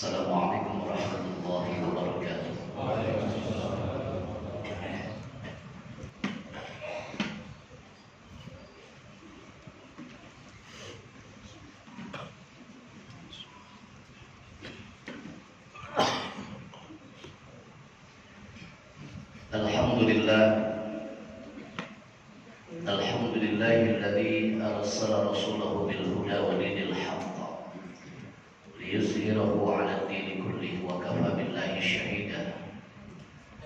Assalamualaikum warahmatullahi wabarakatuh. Alhamdulillahilladzi arsala rasulahu bil huda wa dinil haqq liyuzhirahu 'ala ad-dini kullihi wa kafa billahi shahida.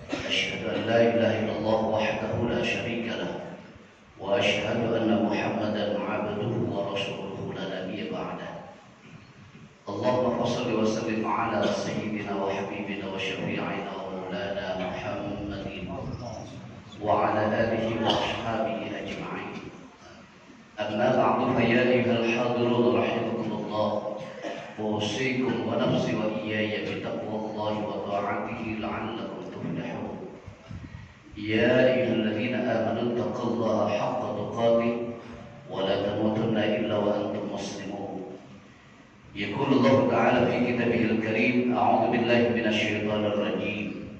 Asyhadu an la ilaha illallah wahdahu la syarika lah wa asyhadu anna Muhammadan 'abduhu wa rasuluhu la nabiyya ba'dah. Allahumma shalli wa sallim 'ala sayyidina wa habibina wa syafi'ina wa maulana Muhammadin wa 'ala alihi wa ashabihi ajma'in. Amma ba'du fa ya ayyuhal hadirun rahimakumullah. Usikum wa nafsi wa iyaya bi taqwallahi wa ta'atihi la'allakum tuflihun. Ya ayyuhalladzina amanu taqullaha haqqa tuqatih wa la tamutunna illa wa antum muslimun. Yaqulu Allah ta'ala fi kitabihil karim, a'udzu billahi minasy syaithanir rajim.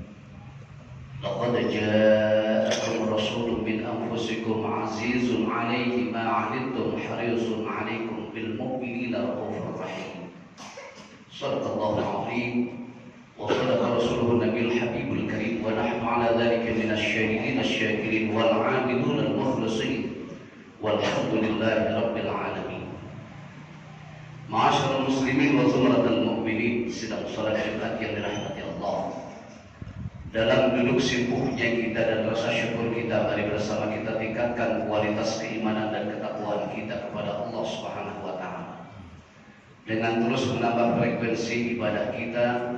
Laqad ja'akum rasulun min anfusikum 'azizun 'alaihi ma 'anittum harisun 'alaikum bil mu'minina raufur rahim. Shadaqallahul 'azim wa shadaqa rasuluhun nabiyul habibul karim wa nahnu 'ala dzalika minasy syahidin asy-syakirin wal 'abidun al-mukhlisin walhamdulillahi rabbil alamin. Ma'asyiral muslimin wa zumratal mu'minin, sidang salat Jumat yang dirahmati Allah. Dalam duduk sibuknya kita dan rasa syukur kita, mari bersama kita tingkatkan kualitas keimanan dan ketakwaan kita kepada Allah Subhanahu wa taala. Dengan terus menambah frekuensi ibadah kita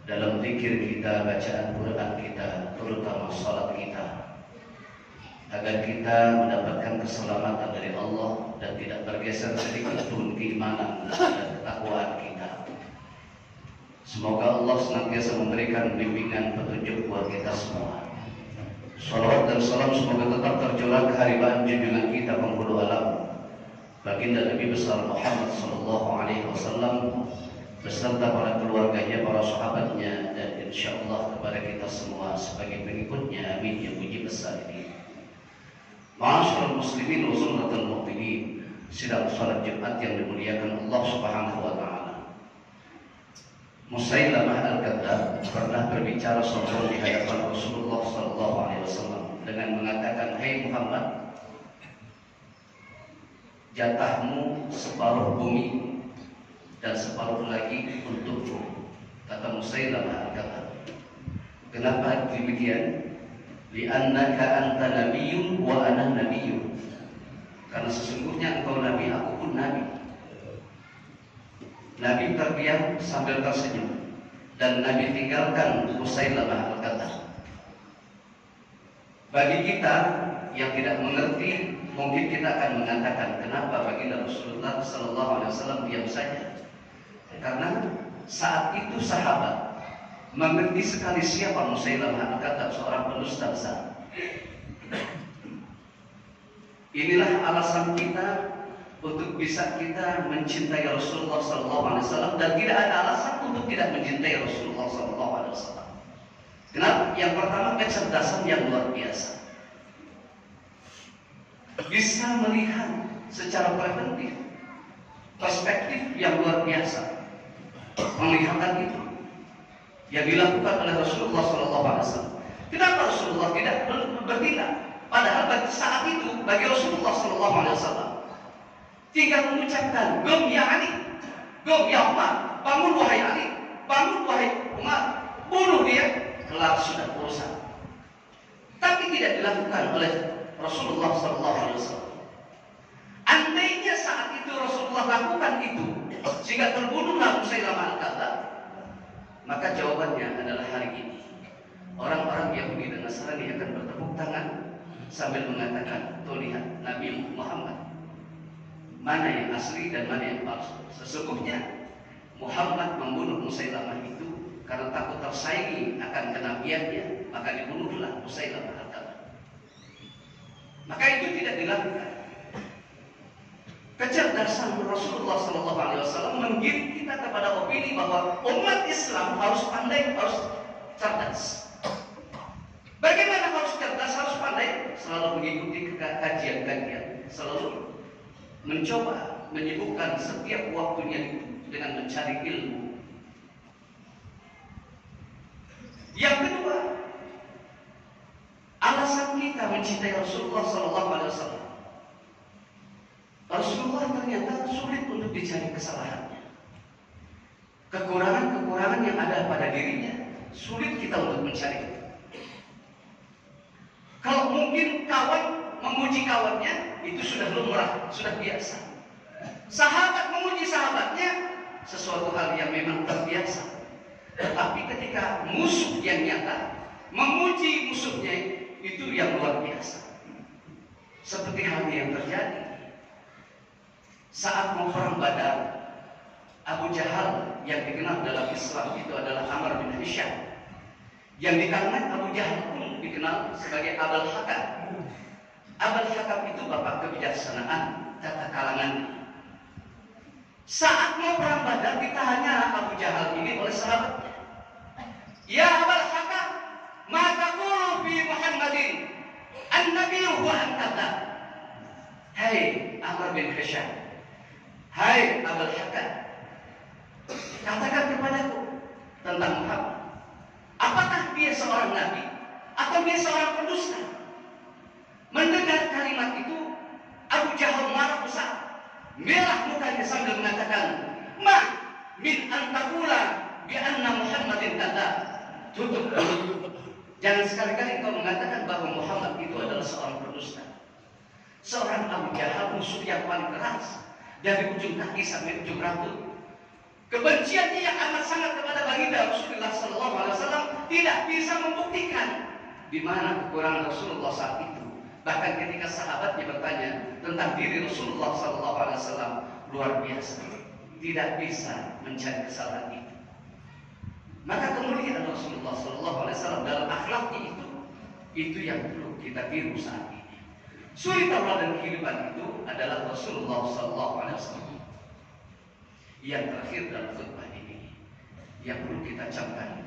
dalam zikir kita, bacaan Quran kita, terutama salat kita, agar kita mendapatkan keselamatan dari Allah dan tidak bergeser sedikit pun keimanan dan ketakwaan kita. Semoga Allah senantiasa memberikan bimbingan petunjuk buat kita semua. Salawat dan salam semoga tetap tercurah keharibaan junjungan kita penghulu alam, baginda Nabi besar Muhammad sallallahu alaihi wasallam beserta para keluarganya, para sahabatnya, dan insyaallah kepada kita semua sebagai pengikutnya. Amin ya puji besar ini. Ma'asyiral muslimin wa zumratal mu'minin, sidang salat Jumat yang dimuliakan Allah Subhanahu wa taala. Musailamah al-Kadzdzab pernah berbicara sombong di hadapan Rasulullah sallallahu alaihi wasallam dengan mengatakan, "Hai Muhammad, jatahmu separuh bumi dan separuh lagi untukku." Kata Musailamah al-Kadzdzab. Kenapa demikian? Li'annaka anta nabiyyun wa ana nabiyyun. Karena sesungguhnya engkau nabi, aku pun nabi. Nabi terdiam sambil tersenyum dan Nabi tinggalkan Musailamah al-Kadzdzab. Bagi kita yang tidak mengerti, mungkin kita akan mengatakan, kenapa baginda Rasulullah sallallahu alaihi wasallam diam saja? Karena saat itu sahabat mengerti sekali siapa Musailamah al-Kadzdzab, seorang pendusta besar. Inilah alasan kita untuk bisa kita mencintai Rasulullah SAW, dan tidak ada alasan untuk tidak mencintai Rasulullah SAW. Kenapa? Yang pertama, kecerdasan yang luar biasa. Bisa melihat secara preventif, perspektif yang luar biasa. Penglihatan itu yang dilakukan oleh Rasulullah SAW. Kenapa Rasulullah tidak bertindak? Padahal pada saat itu bagi Rasulullah SAW tinggal mengucapkan, "Gum ya Ali, gum ya Umar, bangun wahai Ali, bangun wahai Umar, bunuh dia," kelar sudah urusan. Tapi tidak dilakukan oleh Rasulullah SAW. Andainya saat itu Rasulullah lakukan itu sehingga terbunuhlah Musailamah al-Kadzdzab, maka jawabannya adalah hari ini orang-orang Yahudi dan Nasrani akan bertepuk tangan sambil mengatakan, "Tuh lihat Nabi Muhammad, mana yang asli dan mana yang palsu." Sesungguhnya Muhammad membunuh Musailamah itu karena takut tersaingi akan kenabiannya, maka dibunuhlah Musailamah al-Kadzdzab. Maka itu tidak dilakukan. Kecerdasan Rasulullah SAW menggiring kita kepada opini bahwa umat Islam harus pandai, harus cerdas. Bagaimana harus cerdas, harus pandai? Selalu mengikuti kajian-kajian, selalu mencoba menyibukkan setiap waktunya dengan mencari ilmu. Yang kedua, alasan kita mencintai Rasulullah SAW. Rasulullah ternyata sulit untuk dicari kesalahannya. Kekurangan-kekurangan yang ada pada dirinya sulit kita untuk mencari. Kalau mungkin kawan memuji kawannya, itu sudah lumrah, sudah biasa. Sahabat memuji sahabatnya, sesuatu hal yang memang terbiasa. Tetapi ketika musuh yang nyata memuji musuhnya, itu yang luar biasa. Seperti halnya yang terjadi saat mau perang Badar. Abu Jahal yang dikenal dalam Islam itu adalah Amr bin Hisham. Yang di kalangan Abu Jahal pun dikenal sebagai Abul Hakam. Abul Hakam itu bapak kebijaksanaan tata kalangan. Saat mau perang Badar ditanya Abu Jahal ini oleh sahabatnya, "Ya Abul Hakam, ma taqulu fi Muhammadin an-nabiyyu wa anta?" Hai Amr bin Hisham, hai Abul Hakam, katakan kepadaku tentang Muhammad. Apakah dia seorang nabi atau dia seorang pendusta? Mendengar kalimat itu, Abu Jahal marah besar, merah mukanya sambil mengatakan, "Ma min antakula bi anna Muhammadin kata." Tutup mulut. Jangan sekali-kali kau mengatakan bahwa Muhammad itu adalah seorang pendusta. Seorang Abu Jahal, musuh yang paling keras dari ujung kaki sampai ujung rambut. Kebenciannya yang amat sangat kepada baginda Rasulullah SAW tidak bisa membuktikan di mana kekurangan Rasulullah saat itu. Bahkan ketika sahabatnya bertanya tentang diri Rasulullah SAW, luar biasa, tidak bisa mencari kesalahan itu. Maka kemuliaan Rasulullah SAW dalam akhlaknya itu yang perlu kita tiru saat ini. Suri tauladan kehidupan itu adalah Rasulullah SAW. Yang terakhir dalam khutbah ini yang perlu kita camkan,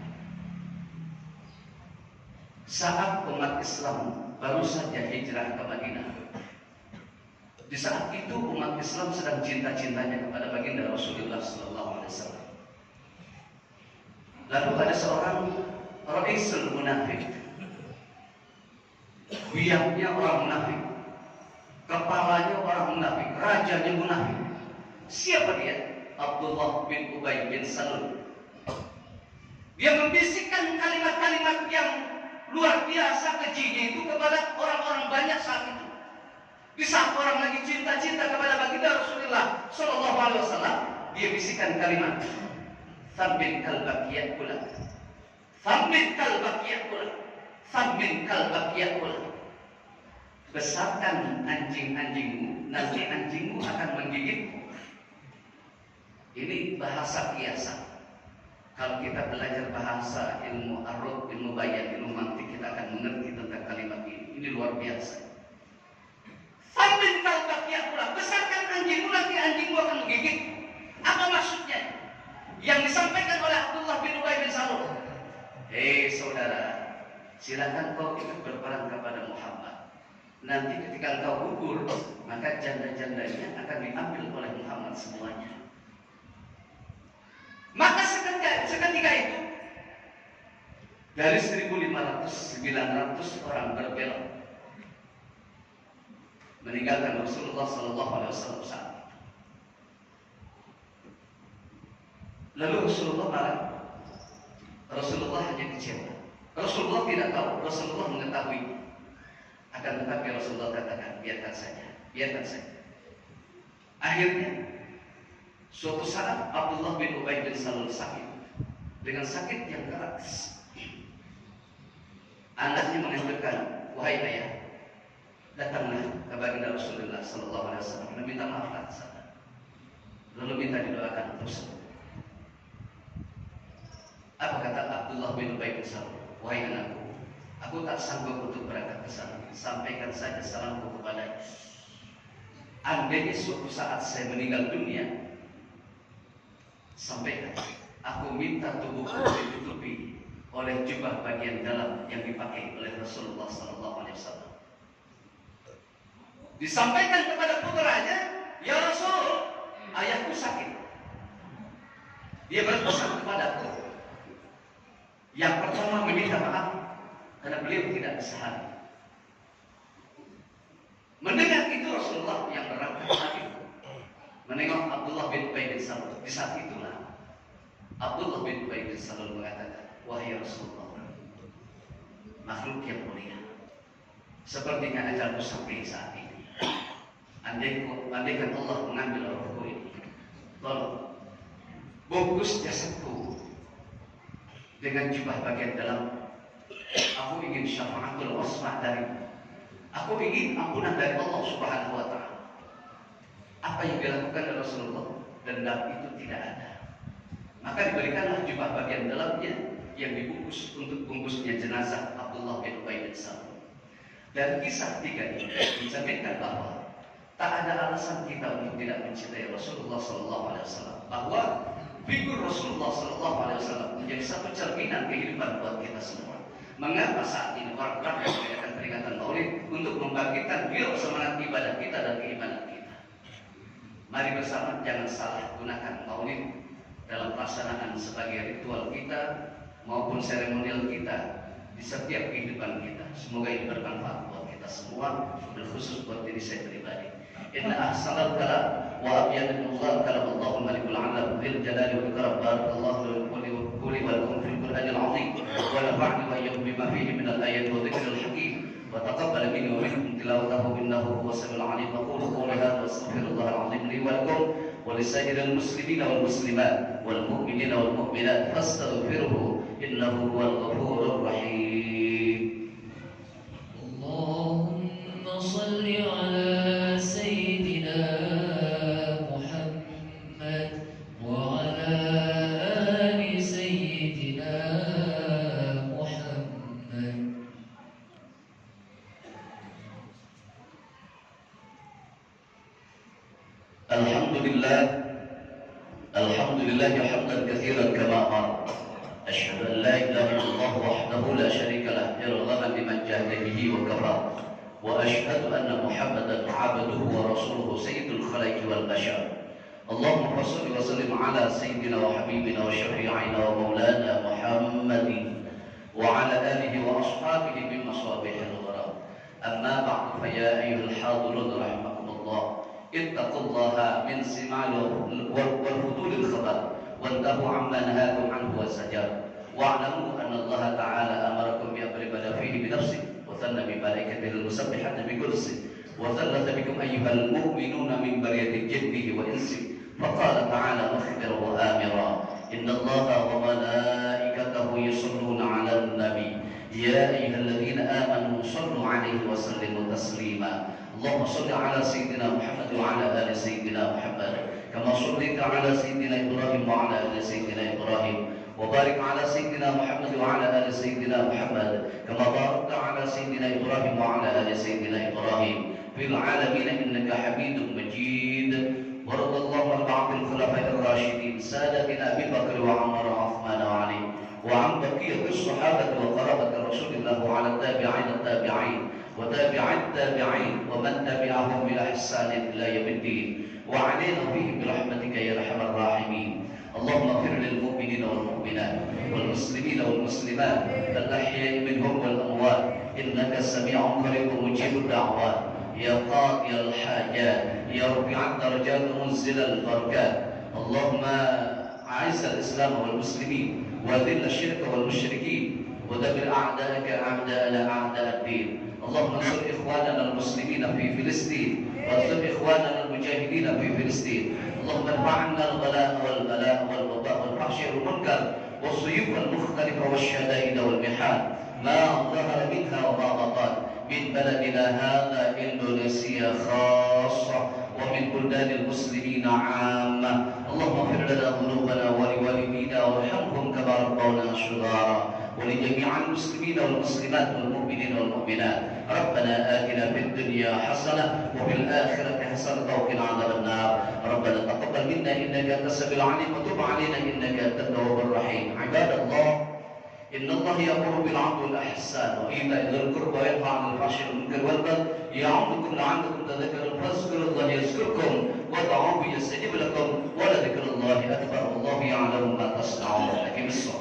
saat umat Islam baru saja hijrah ke Madinah, di saat itu umat Islam sedang cinta-cintanya kepada baginda Rasulullah SAW. Lalu ada seorang Ra'isul Munafik, biangnya orang munafik, kepalanya orang munafik, rajanya munafik. Siapa dia? Abdullah bin Ubay bin Salul. Dia membisikkan kalimat-kalimat yang luar biasa kejinya itu kepada orang-orang banyak saat itu. Di saat orang lagi cinta-cinta kepada baginda Rasulullah SAW, dia bisikkan kalimat, "Thabbit kalbak yakula, thabbit kalbak yakula, thabbit kalbak yakula." Besarkan anjing-anjingmu, nanti anjingmu akan menggigitmu. Ini bahasa kiasan. Kalau kita belajar bahasa ilmu arud, ilmu bayan, ilmu mantik, kita akan mengerti tentang kalimat ini. Ini luar biasa. Sambil kalbak yakula, besarkan anjingmu, nanti anjingmu akan menggigit. Apa maksudnya? Yang disampaikan oleh Abdullah bin Ubay bin Salul. Hei saudara, silakan kau ikut berperang kepada Muhammad. Nanti ketika engkau gugur, maka janda-jandanya akan diambil oleh Muhammad semuanya. Maka seketika itu dari 1.500-900 orang berbelok meninggalkan Rasulullah SAW saat itu. Lalu Rasulullah marah. Rasulullah hanya kecewa. Rasulullah tidak tahu. Rasulullah mengetahui. Akan tetapi Rasulullah katakan, biarkan saja, biarkan saja. Akhirnya suatu saat Abdullah bin Ubay bin Salul sakit dengan sakit yang keras. Anaknya menganjurkan, "Wahai ayah, datanglah ke baginda Rasulullah SAW dan minta maaf sana. Lalu minta didoakan untuk sembuh." Apa kata Abdullah bin Ubay bin Salul? "Wahai anakku, aku tak sanggup untuk berangkat ke sana. Sampaikan saja salamku kepadanya. Andainya suatu saat saya meninggal dunia, Sampaikan, aku minta tubuhku ditutupi oleh jubah bagian dalam yang dipakai oleh Rasulullah SAW. Disampaikan kepada putranya, ya Rasul, ayahku sakit. Dia berpesan kepadaku. Yang pertama meminta maaf karena beliau tidak bisa hadir. Mendengar itu Rasulullah yang berangkat hadir menengok Abdullah bin Ubay bin Salul. Di saat itulah Abdullah bin Ubay bin Salul mengatakan, wahai Rasulullah, makhluk yang mulia, sepertinya ajalku sampai saat ini. Andaikan Allah mengambil rohku ini, tolong bungkus jasadku dengan jubah bagian dalam. Aku ingin syafaatul wasma darimu. Aku ingin ampunan dari Allah Subhanahu wa Ta'ala. Apa yang dilakukan oleh Rasulullah? Dendam itu tidak ada. Maka diberikanlah jubah bagian dalamnya yang dibungkus untuk bungkusnya jenazah Abdullah bin Ubay bin Salul. Dan kisah tiga ini mencerminkan bahwa tak ada alasan kita untuk tidak mencintai Rasulullah SAW. Bahwa figur Rasulullah SAW menjadi satu cerminan kehidupan buat kita semua. Mengapa saat ini orang-orang yang merayakan peringatan Maulid untuk membangkitkan beliau semangat ibadah kita dan keimanan kita? Mari bersama jangan salah gunakan Maulid dalam pelaksanaan sebagai ritual kita maupun seremonial kita di setiap kehidupan kita. Semoga ini bermanfaat buat kita semua, terkhusus buat diri saya pribadi. Inna ahsanal kalam wa abyanul kalam Allahul malikul alam dzil jalali wal ikram. Barakallahu li wa lakum fil Qur'anil azim wa nafa'ni wa iyyakum bima fihi minal ayati wa dzikril hakim. وتقبل مني ومنكم تلاوته إنه هو السميع العليم. أقول قولي هذا وأستغفر الله العظيم لي ولكم ولسائر المسلمين والمسلمات والمؤمنين والمؤمنات فاستغفروه إنه هو الغفور الرحيم. اللهم صل على سيدنا محمد وعلى آل سيدنا محمد. الحمد لله حمدا كثيرا كما أمر. أشهد أن لا إله إلا الله وحده لا شريك له إرغاما لمن جاهد به وكفى. وأشهد أن محمدا عبده ورسوله سيد الخلائق والبشر. اللهم صل وسلم على سيدنا وحبيبنا وشفيعنا ومولانا محمد وعلى آله وأصحابه بمصابيح الغرام. أما بعد فيا أيها الحاضرون رحمكم الله، اتقوا الله من سماع والفضول الخبر وانتهوا عما نهاكم عنه والزجر. واعلموا أن الله تعالى أمركم بأمر بدأ فيه بنفسه وثنى بملائكته المسبحة بقدسه وثلث بكم أيها المؤمنون من برية جنه وإنسه. فقال تعالى مخبرا وآمرا إن الله وملائكته يصلون على النبي يا أيها الذين آمنوا صلوا عليه وسلموا تسليما. اللهم صل على سيدنا محمد وعلى آل سيدنا محمد كما صليت على سيدنا إبراهيم وعلى آل سيدنا إبراهيم وبارك على سيدنا محمد وعلى آل سيدنا محمد كما باركت على سيدنا إبراهيم وعلى آل سيدنا إبراهيم في العالمين إنك حميد مجيد. ورضي الله عن بعض الخلفاء الراشدين سادتنا أبي بكر وعمر وعثمان وعلي وعن بقية الصحابة وقرابة رسول الله وعلى التابعين وتابع التابعين ومن تبعهم بإحسان إلى يوم الدين وعلينا فيهم برحمتك يا أرحم الراحمين. اللهم اغفر للمؤمنين والمؤمنات والمسلمين والمسلمات الأحياء منهم والأموات إنك سميع قريب مجيب الدعوات يا قاضي الحاجات يا رفيع الدرجات منزل البركات. اللهم أعز الإسلام والمسلمين وذل الشرك والمشركين ودمر أعداءك أعداءنا أعداء الدين. اللهم انصر إخواننا المسلمين في فلسطين وانصر إخواننا المجاهدين في فلسطين. اللهم ارفع عنا الغلاء والبلاء والوباء والفحش والمنكر والسيوف المختلفة والشدائد والمحال ما ظهر منها وما بطن من بلدنا هذا إندونيسيا خاصة ومن بلدان المسلمين عامة. اللهم اغفر لنا ذنوبنا ولوالدينا وارحمهم كما ربونا صغارا ولجميع المسلمين والمسلمات والمؤمنين المؤمنين والمؤمنات. ربنا آتنا في الدنيا حسنة وفي الآخرة حسنة وقنا عذاب النار. ربنا تقبل منا إنك أنت السميع العليم وتب علينا إنك أنت التواب الرحيم. عباد الله، إن الله يأمر بالعدل والإحسان وإيتاء ذي القربى وينهى عن الفحشاء والمنكر والبغي يعظكم لعلكم تذكرون فاذكروا الله يذكركم وادعوه يستجيب لكم ولذكر الله أكبر والله يعلم ما تصنعون. أقم الصلاة.